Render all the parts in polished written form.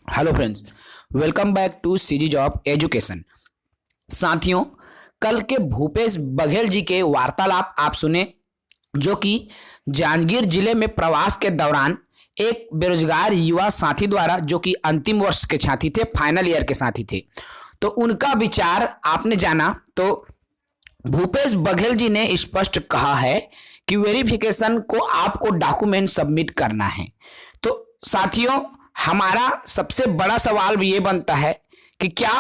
Hello friends, welcome back to CG job education. साथियों, कल के भूपेश बघेल जी के वार्तालाप आप सुने, जो कि जांजगीर जिले में प्रवास के दौरान एक बेरोजगार युवा साथी द्वारा, जो कि अंतिम वर्ष के साथी थे, फाइनल ईयर के साथी थे, तो उनका विचार आपने जाना। तो भूपेश बघेल जी ने स्पष्ट कहा है कि वेरिफिकेशन को आपको डॉक्यूमेंट सबमिट करना है। तो साथियों, हमारा सबसे बड़ा सवाल ये बनता है कि क्या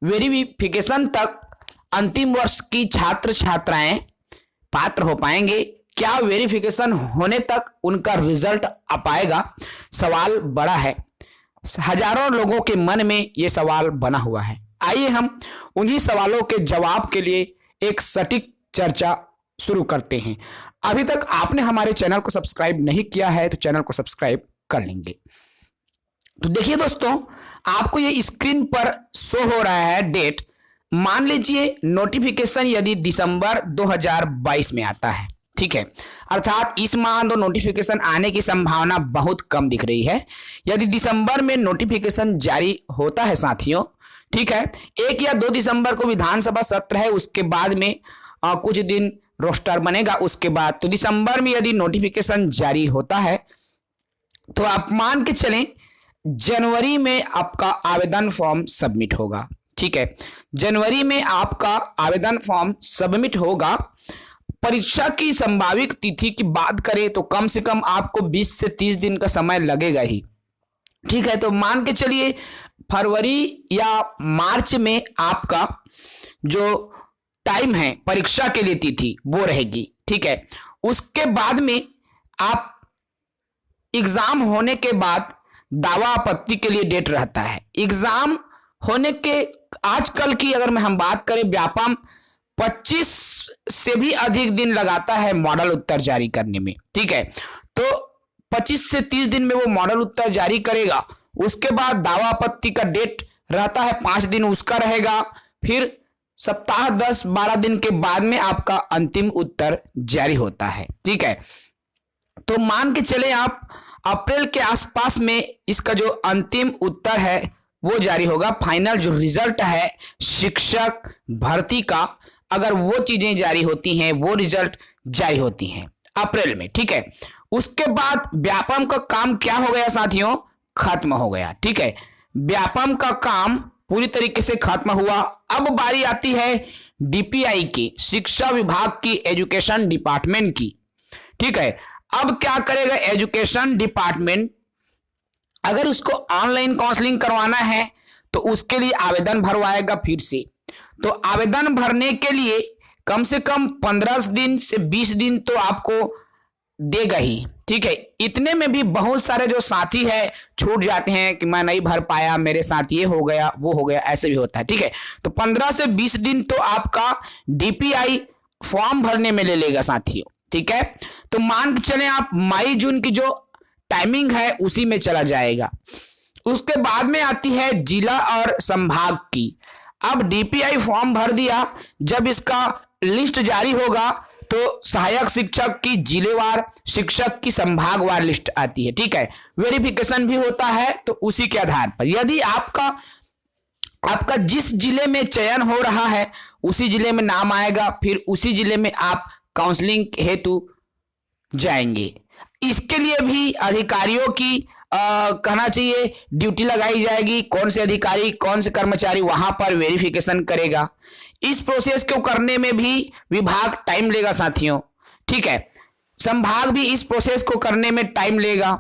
वेरिफिकेशन तक अंतिम वर्ष की छात्र छात्राएं पात्र हो पाएंगे? क्या वेरिफिकेशन होने तक उनका रिजल्ट आ पाएगा? सवाल बड़ा है, हजारों लोगों के मन में ये सवाल बना हुआ है। आइए हम उन्हीं सवालों के जवाब के लिए एक सटीक चर्चा शुरू करते हैं। अभी तक आपने हमारे चैनल को सब्सक्राइब नहीं किया है तो चैनल को सब्सक्राइब कर लेंगे। तो देखिए दोस्तों, आपको ये स्क्रीन पर शो हो रहा है डेट। मान लीजिए नोटिफिकेशन यदि दिसंबर 2022 में आता है, ठीक है, अर्थात इस माह तो नोटिफिकेशन आने की संभावना बहुत कम दिख रही है। यदि दिसंबर में नोटिफिकेशन जारी होता है साथियों, ठीक है, 1 या 2 दिसंबर को विधानसभा सत्र है, उसके बाद में कुछ दिन रोस्टर बनेगा, उसके बाद तो दिसंबर में यदि नोटिफिकेशन जारी होता है तो आप मान के चलें जनवरी में आपका आवेदन फॉर्म सबमिट होगा। ठीक है, जनवरी में आपका आवेदन फॉर्म सबमिट होगा। परीक्षा की संभावित तिथि की बात करें तो कम से कम आपको 20 से 30 दिन का समय लगेगा ही। ठीक है, तो मान के चलिए फरवरी या मार्च में आपका जो टाइम है परीक्षा के लिए तिथि वो रहेगी। ठीक है, उसके बाद में आप एग्जाम होने के बाद दावा आपत्ति के लिए डेट रहता है। एग्जाम होने के आजकल की अगर मैं हम बात करें, व्यापम 25 से भी अधिक दिन लगाता है मॉडल उत्तर जारी करने में। ठीक है, तो 25 से 30 दिन में वो मॉडल उत्तर जारी करेगा। उसके बाद दावा आपत्ति का डेट रहता है 5 दिन उसका रहेगा। फिर सप्ताह 10-12 दिन के बाद में आपका अंतिम उत्तर जारी होता है। ठीक है, तो मान के चले आप अप्रैल के आसपास में इसका जो अंतिम उत्तर है वो जारी होगा। फाइनल जो रिजल्ट है शिक्षक भर्ती का, अगर वो चीजें जारी होती हैं, वो रिजल्ट जारी होती हैं अप्रैल में। ठीक है, उसके बाद व्यापम का काम क्या हो गया साथियों? खत्म हो गया। ठीक है, व्यापम का काम पूरी तरीके से खत्म हुआ। अब बारी आती है डीपीआई की, शिक्षा विभाग की, एजुकेशन डिपार्टमेंट की। ठीक है, अब क्या करेगा एजुकेशन डिपार्टमेंट? अगर उसको ऑनलाइन काउंसलिंग करवाना है तो उसके लिए आवेदन भरवाएगा फिर से। तो आवेदन भरने के लिए कम से कम 15 दिन से 20 दिन तो आपको देगा ही। ठीक है, इतने में भी बहुत सारे जो साथी है छूट जाते हैं कि मैं नहीं भर पाया, मेरे साथ ये हो गया वो हो गया, ऐसे भी होता है। ठीक है, तो 15 से 20 दिन तो आपका डीपीआई फॉर्म भरने में ले लेगा साथियों। ठीक है, तो मान के चले आप मई जून की जो टाइमिंग है उसी में चला जाएगा। उसके बाद में आती है जिला और संभाग की। अब डीपीआई फॉर्म भर दिया, जब इसका लिस्ट जारी होगा तो सहायक शिक्षक की जिलेवार, शिक्षक की संभागवार लिस्ट आती है। ठीक है, वेरिफिकेशन भी होता है तो उसी के आधार पर यदि आपका जिस जिले में चयन हो रहा है उसी जिले में नाम आएगा, फिर उसी जिले में आप काउंसलिंग हेतु जाएंगे। इसके लिए भी अधिकारियों की कहना चाहिए ड्यूटी लगाई जाएगी। कौन से अधिकारी, कौन से कर्मचारी वहां पर वेरिफिकेशन करेगा। इस प्रोसेस को करने में भी विभाग टाइम लेगा साथियों। ठीक है, संभाग भी इस प्रोसेस को करने में टाइम लेगा।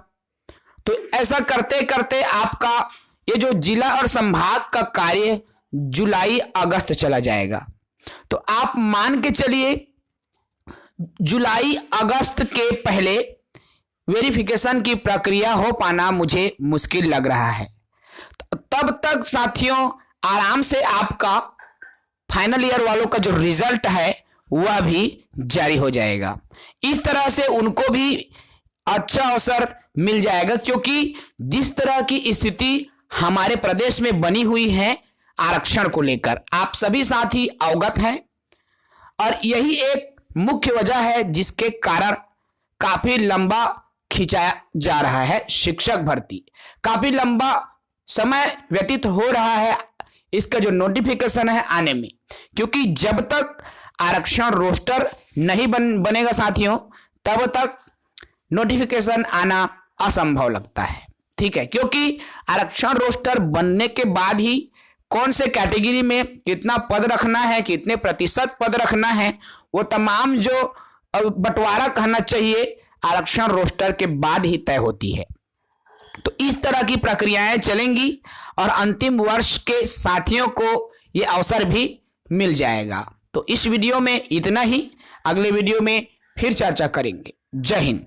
तो ऐसा करते करते आपका ये जो जिला और संभाग का कार्य जुलाई अगस्त चला जाएगा। तो आप मान के चलिए जुलाई अगस्त के पहले वेरिफिकेशन की प्रक्रिया हो पाना मुझे मुश्किल लग रहा है। तब तक साथियों आराम से आपका फाइनल ईयर वालों का जो रिजल्ट है वह भी जारी हो जाएगा। इस तरह से उनको भी अच्छा अवसर मिल जाएगा, क्योंकि जिस तरह की स्थिति हमारे प्रदेश में बनी हुई है आरक्षण को लेकर, आप सभी साथी अवगत हैं, और यही एक मुख्य वजह है जिसके कारण काफी लंबा खिंचाया जा रहा है शिक्षक भर्ती। काफी लंबा समय व्यतीत हो रहा है इसका जो नोटिफिकेशन है आने में, क्योंकि जब तक आरक्षण रोस्टर नहीं बनेगा साथियों तब तक नोटिफिकेशन आना असंभव लगता है। ठीक है, क्योंकि आरक्षण रोस्टर बनने के बाद ही कौन से कैटेगरी में कितना पद रखना है, कितने प्रतिशत पद रखना है, वो तमाम जो बंटवारा कहना चाहिए आरक्षण रोस्टर के बाद ही तय होती है। तो इस तरह की प्रक्रियाएं चलेंगी और अंतिम वर्ष के साथियों को ये अवसर भी मिल जाएगा। तो इस वीडियो में इतना ही, अगले वीडियो में फिर चर्चा करेंगे। जय हिंद।